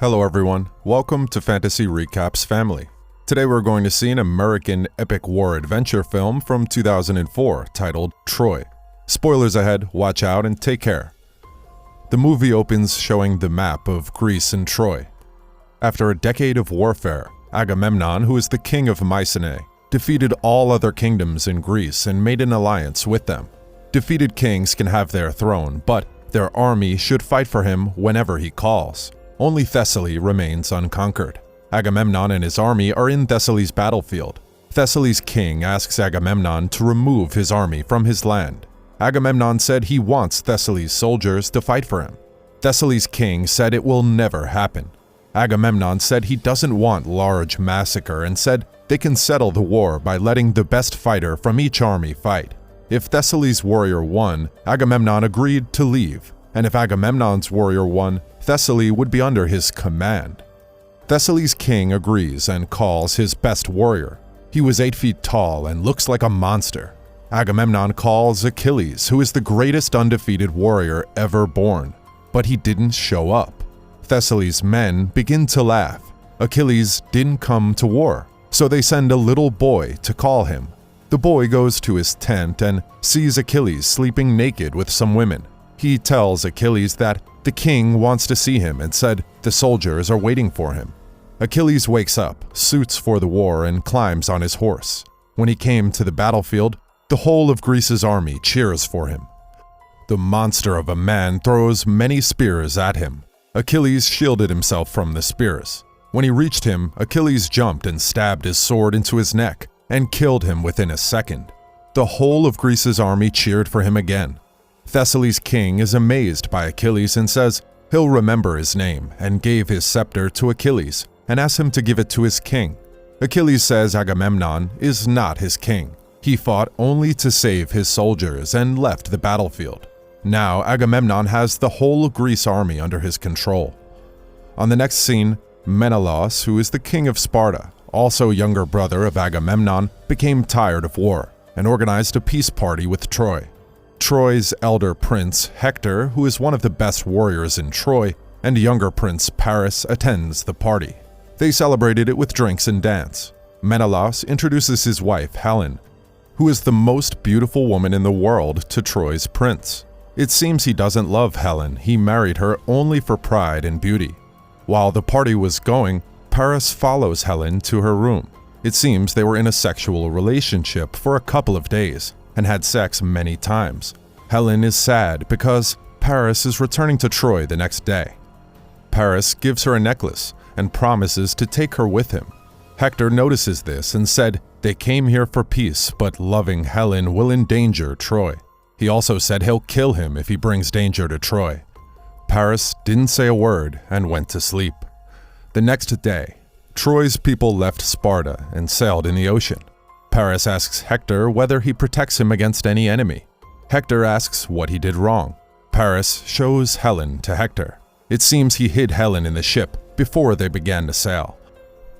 Hello everyone, welcome to Fantasy Recaps Family. Today we're going to see an American epic war adventure film from 2004 titled Troy. Spoilers ahead, watch out and take care. The movie opens showing the map of Greece and Troy. After a decade of warfare, Agamemnon, who is the king of Mycenae, defeated all other kingdoms in Greece and made an alliance with them. Defeated kings can have their throne, but their army should fight for him whenever he calls. Only Thessaly remains unconquered. Agamemnon and his army are in Thessaly's battlefield. Thessaly's king asks Agamemnon to remove his army from his land. Agamemnon said he wants Thessaly's soldiers to fight for him. Thessaly's king said it will never happen. Agamemnon said he doesn't want large massacre and said they can settle the war by letting the best fighter from each army fight. If Thessaly's warrior won, Agamemnon agreed to leave, and if Agamemnon's warrior won, Thessaly would be under his command. Thessaly's king agrees and calls his best warrior. He was 8 feet tall and looks like a monster. Agamemnon calls Achilles, who is the greatest undefeated warrior ever born, but he didn't show up. Thessaly's men begin to laugh. Achilles didn't come to war, so they send a little boy to call him. The boy goes to his tent and sees Achilles sleeping naked with some women. He tells Achilles that the king wants to see him and said the soldiers are waiting for him. Achilles wakes up, suits for the war, and climbs on his horse. When he came to the battlefield, the whole of Greece's army cheers for him. The monster of a man throws many spears at him. Achilles shielded himself from the spears. When he reached him, Achilles jumped and stabbed his sword into his neck and killed him within a second. The whole of Greece's army cheered for him again. Thessaly's king is amazed by Achilles and says he'll remember his name and gave his scepter to Achilles and asks him to give it to his king. Achilles says Agamemnon is not his king. He fought only to save his soldiers and left the battlefield. Now Agamemnon has the whole Greece army under his control. On the next scene, Menelaus, who is the king of Sparta, also younger brother of Agamemnon, became tired of war and organized a peace party with Troy. Troy's elder prince, Hector, who is one of the best warriors in Troy, and younger prince Paris attends the party. They celebrated it with drinks and dance. Menelaus introduces his wife, Helen, who is the most beautiful woman in the world, to Troy's prince. It seems he doesn't love Helen, he married her only for pride and beauty. While the party was going, Paris follows Helen to her room. It seems they were in a sexual relationship for a couple of days and had sex many times. Helen is sad because Paris is returning to Troy the next day. Paris gives her a necklace and promises to take her with him. Hector notices this and said they came here for peace, but loving Helen will endanger Troy. He also said he'll kill him if he brings danger to Troy. Paris didn't say a word and went to sleep. The next day, Troy's people left Sparta and sailed in the ocean. Paris asks Hector whether he protects him against any enemy. Hector asks what he did wrong. Paris shows Helen to Hector. It seems he hid Helen in the ship before they began to sail.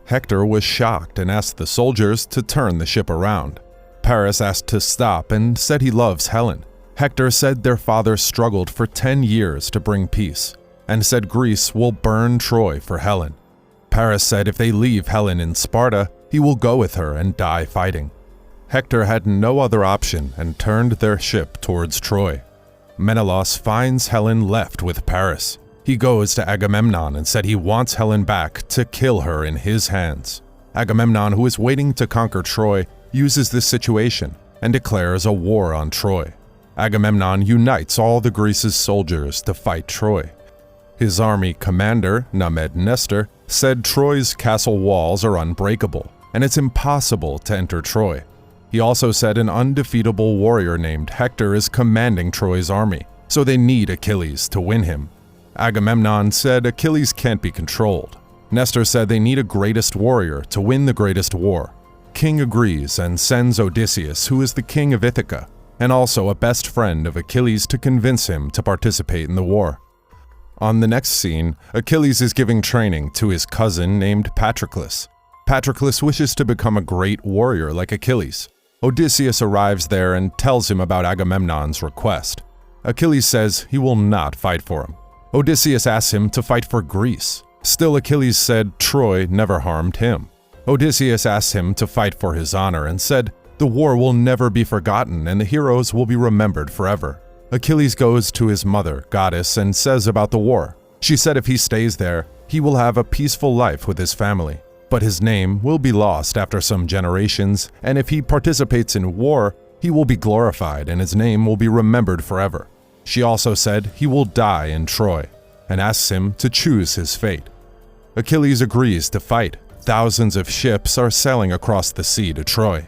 Hector was shocked and asked the soldiers to turn the ship around. Paris asked to stop and said he loves Helen. Hector said their father struggled for 10 years to bring peace and said Greece will burn Troy for Helen. Paris said if they leave Helen in Sparta, he will go with her and die fighting. Hector had no other option and turned their ship towards Troy. Menelaus finds Helen left with Paris. He goes to Agamemnon and said he wants Helen back to kill her in his hands. Agamemnon, who is waiting to conquer Troy, uses this situation and declares a war on Troy. Agamemnon unites all the Greece's soldiers to fight Troy. His army commander, Namednestor, said Troy's castle walls are unbreakable and it's impossible to enter Troy. He also said an undefeatable warrior named Hector is commanding Troy's army, so they need Achilles to win him. Agamemnon said Achilles can't be controlled. Nestor said they need a greatest warrior to win the greatest war. King agrees and sends Odysseus, who is the king of Ithaca, and also a best friend of Achilles, to convince him to participate in the war. On the next scene, Achilles is giving training to his cousin named Patroclus. Patroclus wishes to become a great warrior like Achilles. Odysseus arrives there and tells him about Agamemnon's request. Achilles says he will not fight for him. Odysseus asks him to fight for Greece. Still, Achilles said Troy never harmed him. Odysseus asked him to fight for his honor and said, "The war will never be forgotten and the heroes will be remembered forever." Achilles goes to his mother, Goddess, and says about the war. She said if he stays there, he will have a peaceful life with his family, but his name will be lost after some generations, and if he participates in war, he will be glorified and his name will be remembered forever. She also said he will die in Troy, and asks him to choose his fate. Achilles agrees to fight. Thousands of ships are sailing across the sea to Troy.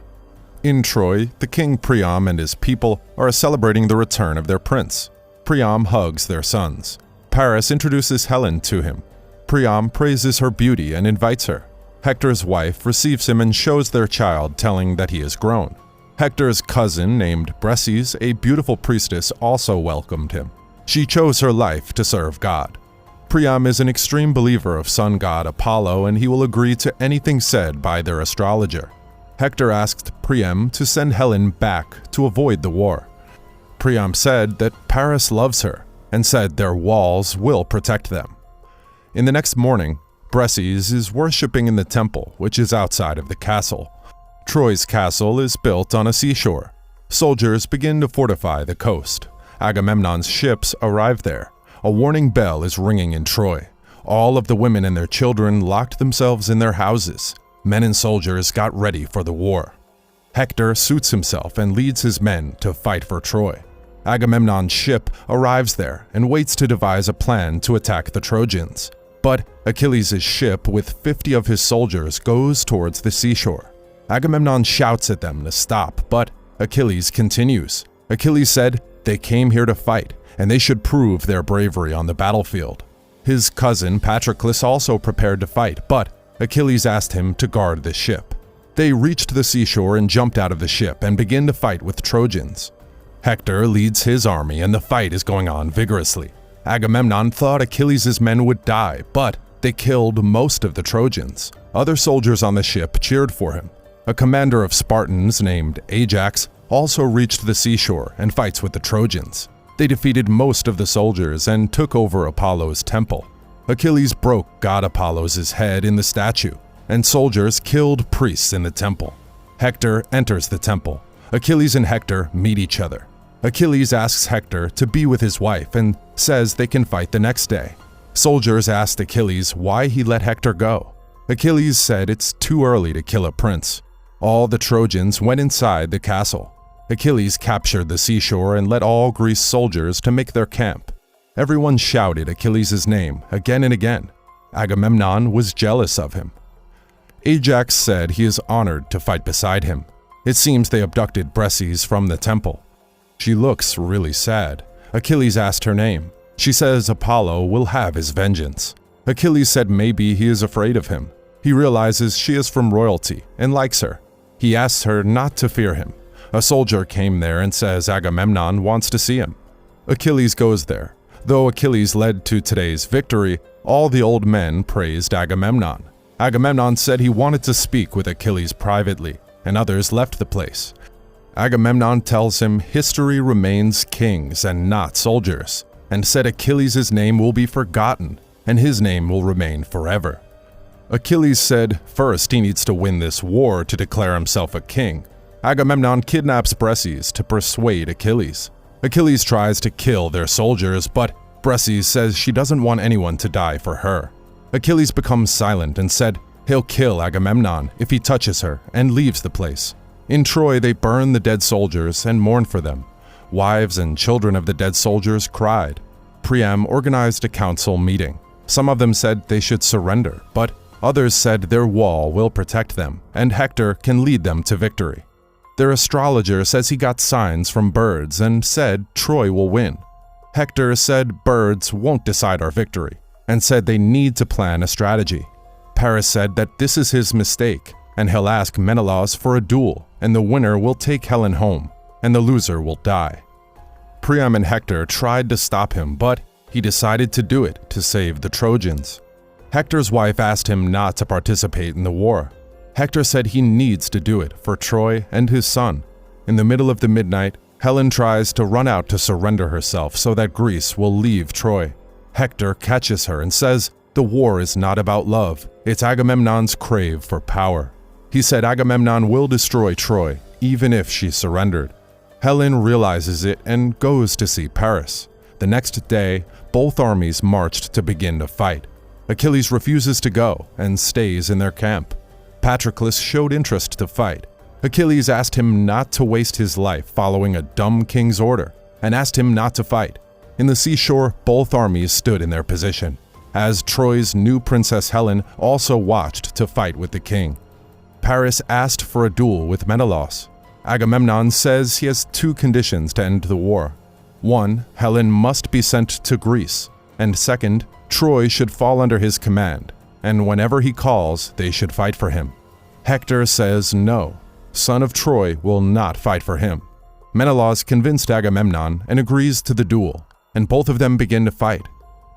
In Troy, the king Priam and his people are celebrating the return of their prince. Priam hugs their sons. Paris introduces Helen to him. Priam praises her beauty and invites her. Hector's wife receives him and shows their child, telling that he is grown. Hector's cousin, named Bresis, a beautiful priestess, also welcomed him. She chose her life to serve God. Priam is an extreme believer of sun god Apollo, and he will agree to anything said by their astrologer. Hector asked Priam to send Helen back to avoid the war. Priam said that Paris loves her and said their walls will protect them. In the next morning, Bresis is worshipping in the temple, which is outside of the castle. Troy's castle is built on a seashore. Soldiers begin to fortify the coast. Agamemnon's ships arrive there. A warning bell is ringing in Troy. All of the women and their children locked themselves in their houses. Men and soldiers got ready for the war. Hector suits himself and leads his men to fight for Troy. Agamemnon's ship arrives there and waits to devise a plan to attack the Trojans. But Achilles' ship with 50 of his soldiers goes towards the seashore. Agamemnon shouts at them to stop, but Achilles continues. Achilles said they came here to fight, and they should prove their bravery on the battlefield. His cousin Patroclus also prepared to fight, but Achilles asked him to guard the ship. They reached the seashore and jumped out of the ship and begin to fight with Trojans. Hector leads his army and the fight is going on vigorously. Agamemnon thought Achilles' men would die, but they killed most of the Trojans. Other soldiers on the ship cheered for him. A commander of Spartans named Ajax also reached the seashore and fights with the Trojans. They defeated most of the soldiers and took over Apollo's temple. Achilles broke god Apollo's head in the statue, and soldiers killed priests in the temple. Hector enters the temple. Achilles and Hector meet each other. Achilles asks Hector to be with his wife and says they can fight the next day. Soldiers asked Achilles why he let Hector go. Achilles said it's too early to kill a prince. All the Trojans went inside the castle. Achilles captured the seashore and led all Greece soldiers to make their camp. Everyone shouted Achilles' name again and again. Agamemnon was jealous of him. Ajax said he is honored to fight beside him. It seems they abducted Bresis from the temple. She looks really sad. Achilles asked her name. She says Apollo will have his vengeance. Achilles said maybe he is afraid of him. He realizes she is from royalty and likes her. He asks her not to fear him. A soldier came there and says Agamemnon wants to see him. Achilles goes there. Though Achilles led to today's victory, all the old men praised Agamemnon. Agamemnon said he wanted to speak with Achilles privately, and others left the place. Agamemnon tells him history remains kings and not soldiers, and said Achilles' name will be forgotten, and his name will remain forever. Achilles said first he needs to win this war to declare himself a king. Agamemnon kidnaps Bresis to persuade Achilles. Achilles tries to kill their soldiers, but Bresis says she doesn't want anyone to die for her. Achilles becomes silent and said he'll kill Agamemnon if he touches her and leaves the place. In Troy, they burn the dead soldiers and mourn for them. Wives and children of the dead soldiers cried. Priam organized a council meeting. Some of them said they should surrender, but others said their wall will protect them, and Hector can lead them to victory. Their astrologer says he got signs from birds and said Troy will win. Hector said birds won't decide our victory, and said they need to plan a strategy. Paris said that this is his mistake, and he'll ask Menelaus for a duel, and the winner will take Helen home, and the loser will die. Priam and Hector tried to stop him, but he decided to do it to save the Trojans. Hector's wife asked him not to participate in the war. Hector said he needs to do it for Troy and his son. In the middle of the midnight, Helen tries to run out to surrender herself so that Greece will leave Troy. Hector catches her and says The war is not about love, it's Agamemnon's crave for power. He said Agamemnon will destroy Troy, even if she surrendered. Helen realizes it and goes to see Paris. The next day, both armies marched to begin to fight. Achilles refuses to go and stays in their camp. Patroclus showed interest to fight. Achilles asked him not to waste his life following a dumb king's order, and asked him not to fight. In the seashore, both armies stood in their position, as Troy's new princess Helen also watched to fight with the king. Paris asked for a duel with Menelaus. Agamemnon says he has two conditions to end the war. One, Helen must be sent to Greece, and second, Troy should fall under his command, and whenever he calls, they should fight for him. Hector says no, son of Troy will not fight for him. Menelaus convinced Agamemnon and agrees to the duel, and both of them begin to fight.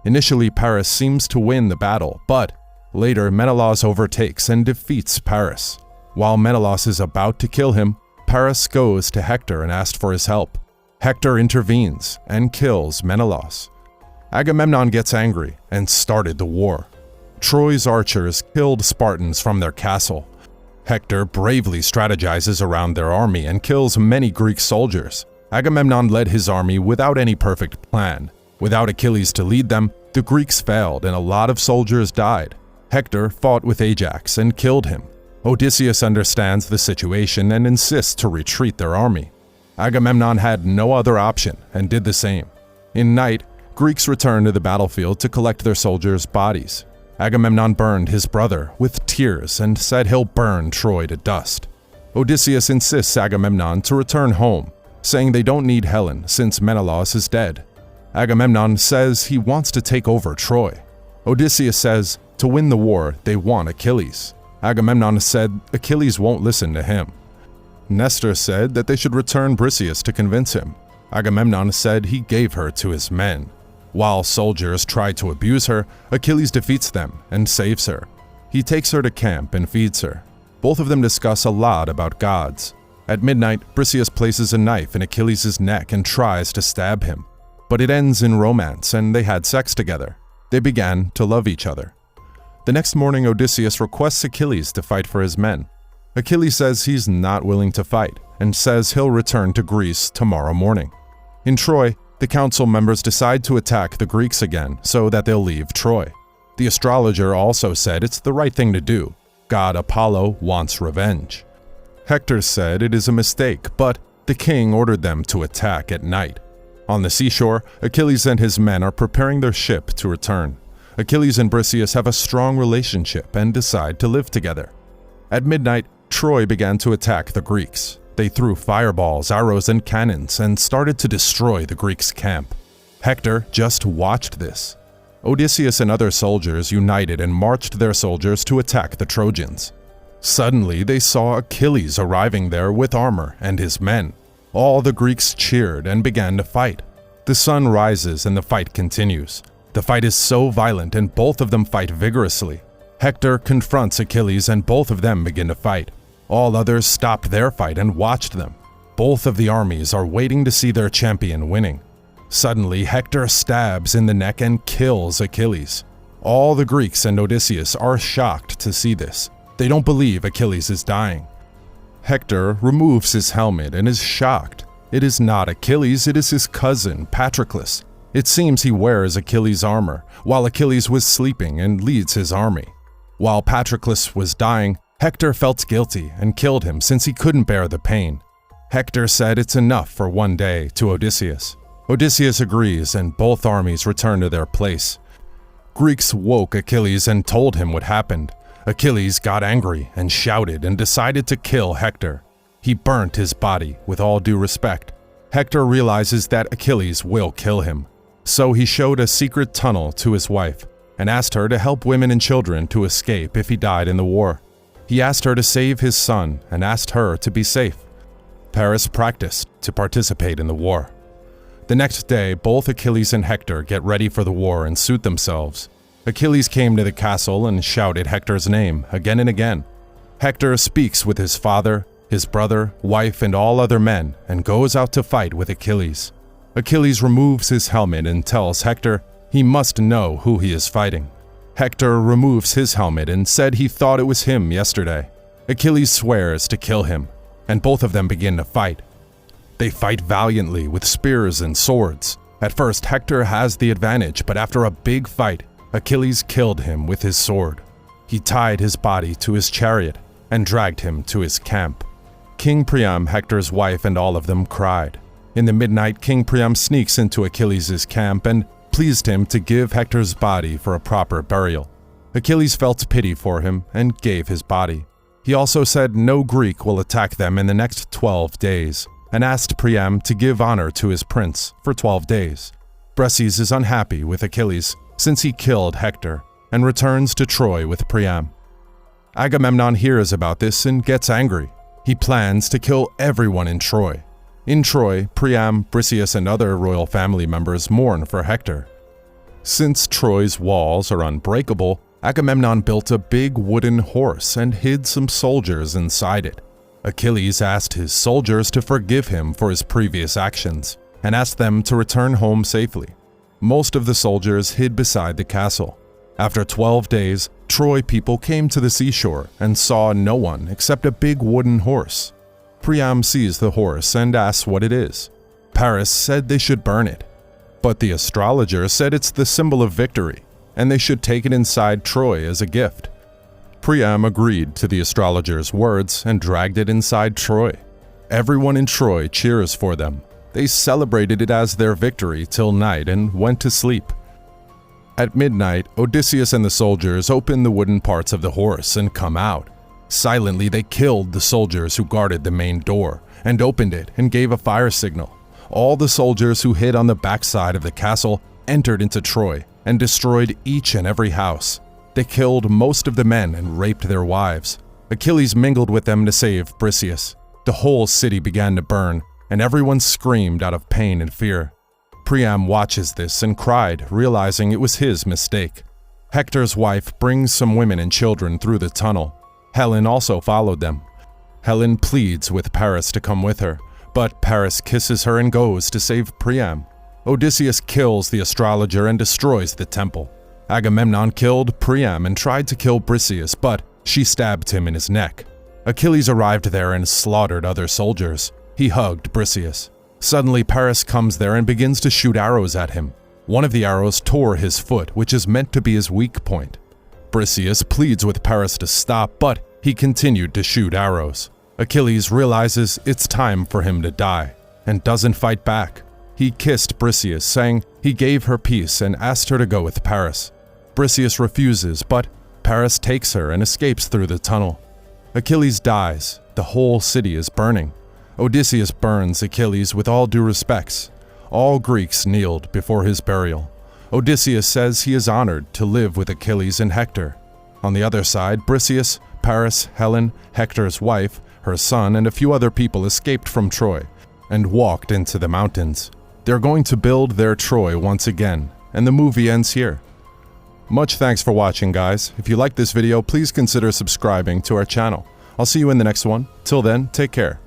Initially, Paris seems to win the battle, but later Menelaus overtakes and defeats Paris. While Menelaus is about to kill him, Paris goes to Hector and asks for his help. Hector intervenes and kills Menelaus. Agamemnon gets angry and started the war. Troy's archers killed Spartans from their castle. Hector bravely strategizes around their army and kills many Greek soldiers. Agamemnon led his army without any perfect plan. Without Achilles to lead them, the Greeks failed and a lot of soldiers died. Hector fought with Ajax and killed him. Odysseus understands the situation and insists to retreat their army. Agamemnon had no other option and did the same. In night, Greeks returned to the battlefield to collect their soldiers' bodies. Agamemnon burned his brother with tears and said he'll burn Troy to dust. Odysseus insists Agamemnon to return home, saying they don't need Helen since Menelaus is dead. Agamemnon says he wants to take over Troy. Odysseus says to win the war, they want Achilles. Agamemnon said Achilles won't listen to him. Nestor said that they should return Briseis to convince him. Agamemnon said he gave her to his men. While soldiers try to abuse her, Achilles defeats them and saves her. He takes her to camp and feeds her. Both of them discuss a lot about gods. At midnight, Briseis places a knife in Achilles' neck and tries to stab him. But it ends in romance and they had sex together. They began to love each other. The next morning, Odysseus requests Achilles to fight for his men. Achilles says he's not willing to fight and says he'll return to Greece tomorrow morning. In Troy, the council members decide to attack the Greeks again so that they'll leave Troy. The astrologer also said it's the right thing to do. God Apollo wants revenge. Hector said it is a mistake, but the king ordered them to attack at night. On the seashore, Achilles and his men are preparing their ship to return. Achilles and Briseis have a strong relationship and decide to live together. At midnight, Troy began to attack the Greeks. They threw fireballs, arrows, and cannons and started to destroy the Greeks' camp. Hector just watched this. Odysseus and other soldiers united and marched their soldiers to attack the Trojans. Suddenly, they saw Achilles arriving there with armor and his men. All the Greeks cheered and began to fight. The sun rises and the fight continues. The fight is so violent and both of them fight vigorously. Hector confronts Achilles and both of them begin to fight. All others stopped their fight and watched them. Both of the armies are waiting to see their champion winning. Suddenly, Hector stabs in the neck and kills Achilles. All the Greeks and Odysseus are shocked to see this. They don't believe Achilles is dying. Hector removes his helmet and is shocked. It is not Achilles, it is his cousin, Patroclus. It seems he wears Achilles' armor, while Achilles was sleeping and leads his army. While Patroclus was dying, Hector felt guilty and killed him since he couldn't bear the pain. Hector said it's enough for one day to Odysseus. Odysseus agrees and both armies return to their place. Greeks woke Achilles and told him what happened. Achilles got angry and shouted and decided to kill Hector. He burnt his body with all due respect. Hector realizes that Achilles will kill him. So he showed a secret tunnel to his wife and asked her to help women and children to escape if he died in the war. He asked her to save his son and asked her to be safe. Paris practiced to participate in the war. The next day, both Achilles and Hector get ready for the war and suit themselves. Achilles came to the castle and shouted Hector's name again and again. Hector speaks with his father, his brother, wife, and all other men and goes out to fight with Achilles. Achilles removes his helmet and tells Hector he must know who he is fighting. Hector removes his helmet and said he thought it was him yesterday. Achilles swears to kill him, and both of them begin to fight. They fight valiantly with spears and swords. At first, Hector has the advantage, but after a big fight, Achilles killed him with his sword. He tied his body to his chariot and dragged him to his camp. King Priam, Hector's wife, and all of them cried. In the midnight, King Priam sneaks into Achilles' camp and pleased him to give Hector's body for a proper burial. Achilles felt pity for him and gave his body. He also said no Greek will attack them in the next 12 days, and asked Priam to give honor to his prince for 12 days. Briseis is unhappy with Achilles since he killed Hector and returns to Troy with Priam. Agamemnon hears about this and gets angry. He plans to kill everyone in Troy. In Troy, Priam, Briseis, and other royal family members mourn for Hector. Since Troy's walls are unbreakable, Agamemnon built a big wooden horse and hid some soldiers inside it. Achilles asked his soldiers to forgive him for his previous actions and asked them to return home safely. Most of the soldiers hid beside the castle. After 12 days, Troy people came to the seashore and saw no one except a big wooden horse. Priam sees the horse and asks what it is. Paris said they should burn it, but the astrologer said it's the symbol of victory and they should take it inside Troy as a gift. Priam agreed to the astrologer's words and dragged it inside Troy. Everyone in Troy cheers for them. They celebrated it as their victory till night and went to sleep. At midnight, Odysseus and the soldiers open the wooden parts of the horse and come out. Silently, they killed the soldiers who guarded the main door and opened it and gave a fire signal. All the soldiers who hid on the backside of the castle entered into Troy and destroyed each and every house. They killed most of the men and raped their wives. Achilles mingled with them to save Briseis. The whole city began to burn, and everyone screamed out of pain and fear. Priam watches this and cried, realizing it was his mistake. Hector's wife brings some women and children through the tunnel. Helen also followed them. Helen pleads with Paris to come with her, but Paris kisses her and goes to save Priam. Odysseus kills the astrologer and destroys the temple. Agamemnon killed Priam and tried to kill Briseis, but she stabbed him in his neck. Achilles arrived there and slaughtered other soldiers. He hugged Briseis. Suddenly, Paris comes there and begins to shoot arrows at him. One of the arrows tore his foot, which is meant to be his weak point. Briseis pleads with Paris to stop, but he continued to shoot arrows. Achilles realizes it's time for him to die and doesn't fight back. He kissed Briseis, saying he gave her peace and asked her to go with Paris. Briseis refuses, but Paris takes her and escapes through the tunnel. Achilles dies. The whole city is burning. Odysseus burns Achilles with all due respects. All Greeks kneeled before his burial. Odysseus says he is honored to live with Achilles and Hector. On the other side, Briseis, Paris, Helen, Hector's wife, her son, and a few other people escaped from Troy and walked into the mountains. They're going to build their Troy once again, and the movie ends here. Much thanks for watching, guys. If you liked this video, please consider subscribing to our channel. I'll see you in the next one. Till then, take care.